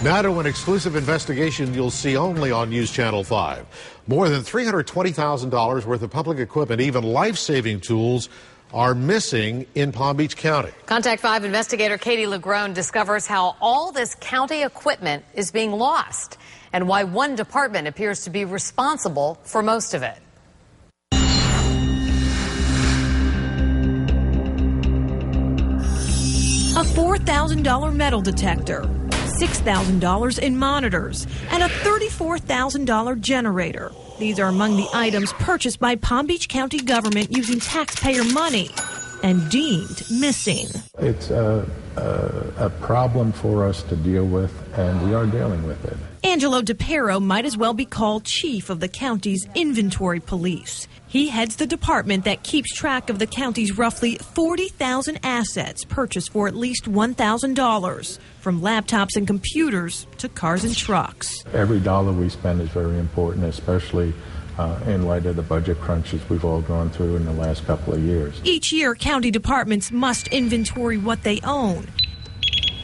Now to an exclusive investigation you'll see only on News Channel 5. More than $320,000 worth of public equipment, even life-saving tools, are missing in Palm Beach County. Contact 5 investigator Katie LeGrone discovers how all this county equipment is being lost and why one department appears to be responsible for most of it. A $4,000 metal detector, $6,000 in monitors, and a $34,000 generator. These are among the items purchased by Palm Beach County government using taxpayer money and deemed missing. It's a problem for us to deal with, and we are dealing with it. Angelo DePero might as well be called chief of the county's inventory police. He heads the department that keeps track of the county's roughly 40,000 assets purchased for at least $1,000, from laptops and computers to cars and trucks. Every dollar we spend is very important, especially in light of the budget crunches we've all gone through in the last couple of years. Each year, county departments must inventory what they own.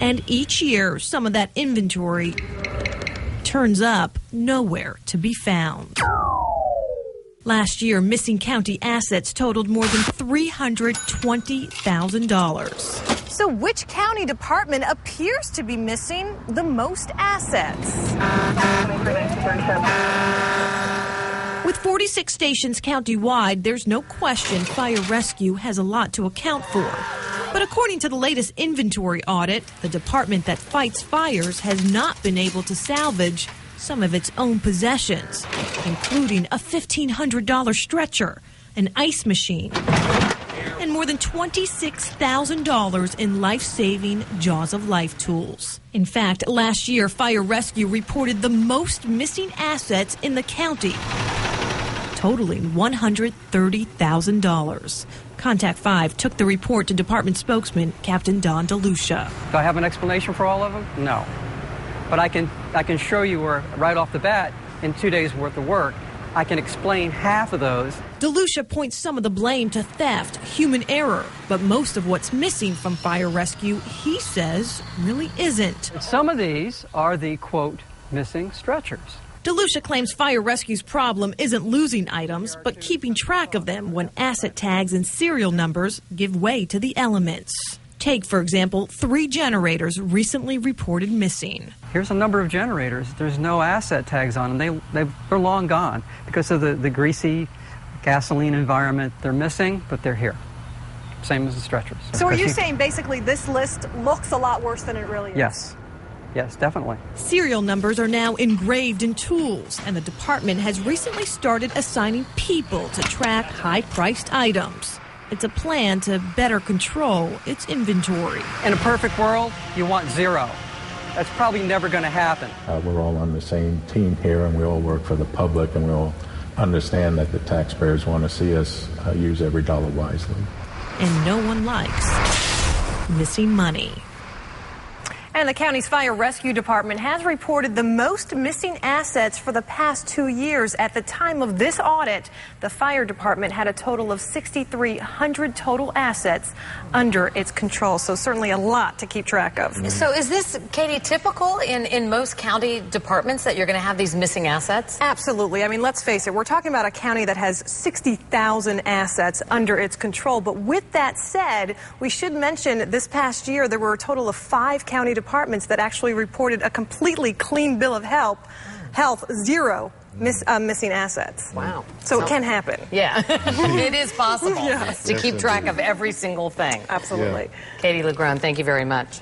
And each year, some of that inventory turns up nowhere to be found. Last year, missing county assets totaled more than $320,000. So which county department appears to be missing the most assets? With 46 stations countywide, there's no question fire rescue has a lot to account for. But according to the latest inventory audit, the department that fights fires has not been able to salvage some of its own possessions, including a $1,500 stretcher, an ice machine, and more than $26,000 in life-saving Jaws of Life tools. In fact, last year, Fire Rescue reported the most missing assets in the county, totaling $130,000. Contact 5 took the report to department spokesman Captain Don DeLucia. Do I have an explanation for all of them? No. But I can show you where, right off the bat, in 2 days' worth of work, I can explain half of those. DeLucia points some of the blame to theft, human error, but most of what's missing from fire rescue, he says, really isn't. Some of these are the, quote, missing stretchers. DeLucia claims fire rescue's problem isn't losing items, but keeping track of them when asset tags and serial numbers give way to the elements. Take, for example, 3 generators recently reported missing. Here's a number of generators. There's no asset tags on them. They're long gone because of the greasy gasoline environment. They're missing, but they're here. Same as the stretchers. So are you saying basically this list looks a lot worse than it really is? Yes. Yes, definitely. Serial numbers are now engraved in tools, and the department has recently started assigning people to track high-priced items. It's a plan to better control its inventory. In a perfect world, you want 0. That's probably never going to happen. We're all on the same team here, and we all work for the public, and we all understand that the taxpayers want to see us use every dollar wisely. And no one likes missing money. And the county's fire rescue department has reported the most missing assets for the past 2 years. At the time of this audit, the fire department had a total of 6,300 total assets under its control. So certainly a lot to keep track of. So is this, Katie, typical in most county departments that you're going to have these missing assets? Absolutely. I mean, let's face it, we're talking about a county that has 60,000 assets under its control. But with that said, we should mention this past year there were a total of 5 county departments that actually reported a completely clean bill of health, 0 missing assets. Wow. So it can happen. Yeah, it is possible Yes. to keep track of every single thing. Absolutely. Yeah. Katie LeGrone, thank you very much.